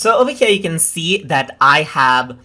So over here, you can see that I have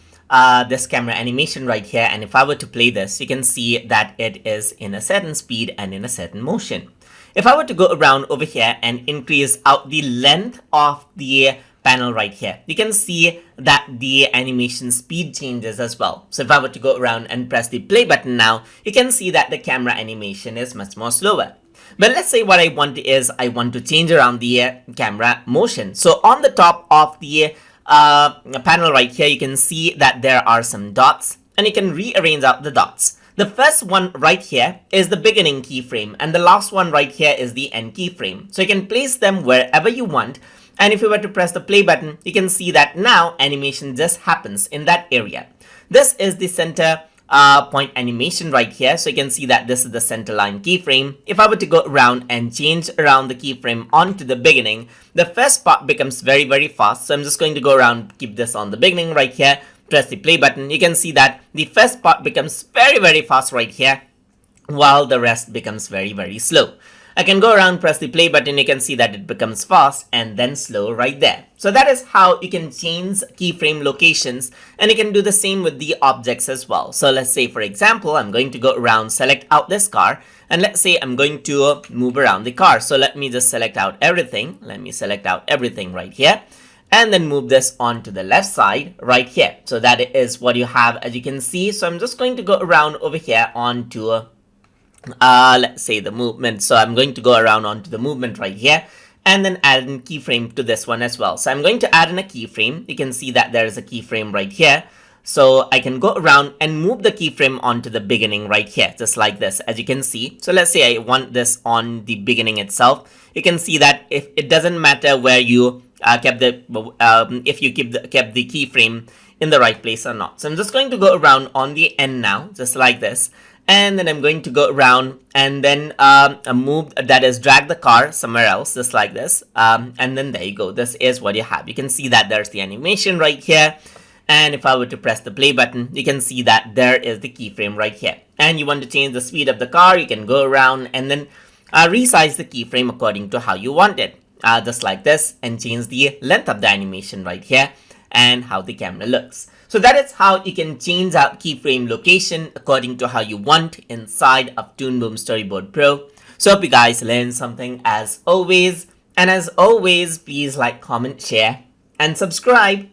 this camera animation right here. And if I were to play this, you can see that it is in a certain speed and in a certain motion. If I were to go around over here and increase out the length of the panel right here, you can see that the animation speed changes as well. So if I were to go around and press the play button now, you can see that the camera animation is much more slower. But let's say what I want is I want to change around the camera motion. So on the top of the panel right here, you can see that there are some dots, and you can rearrange out the dots. The first one right here is the beginning keyframe, and the last one right here is the end keyframe. So you can place them wherever you want. And if you were to press the play button, you can see that now animation just happens in that area. This is the center point animation right here. So you can see that this is the center line keyframe. If I were to go around and change around the keyframe onto the beginning, the first part becomes very, very fast. So I'm just going to go around, keep this on the beginning right here, press the play button. You can see that the first part becomes very, very fast right here, while the rest becomes very, very slow. I can go around, press the play button, you can see that it becomes fast and then slow right there. So that is how you can change keyframe locations, and you can do the same with the objects as well. So let's say, for example, I'm going to go around, select out this car, and let's say I'm going to move around the car. So let me just select out everything. Let me select out everything right here, and then move this onto the left side right here. So that is what you have, as you can see. So I'm just going to go around over here onto let's say the movement. So I'm going to go around onto the movement right here, and then add in keyframe to this one as well. So I'm going to add in a keyframe. You can see that there is a keyframe right here. So I can go around and move the keyframe onto the beginning right here, just like this, as you can see. So let's say I want this on the beginning itself. You can see that if it doesn't matter where you kept the if you kept the keyframe in the right place or not. So I'm just going to go around on the end now, just like this. And then I'm going to go around and then move, that is drag the car somewhere else, just like this. And then there you go. This is what you have. You can see that there's the animation right here. And if I were to press the play button, you can see that there is the keyframe right here. And you want to change the speed of the car, you can go around and then resize the keyframe according to how you want it. Just like this, and change the length of the animation right here and how the camera looks. So that is how you can change out keyframe location according to how you want inside of Toon Boom Storyboard Pro. So hope you guys learned something as always. And as always, please like, comment, share, and subscribe.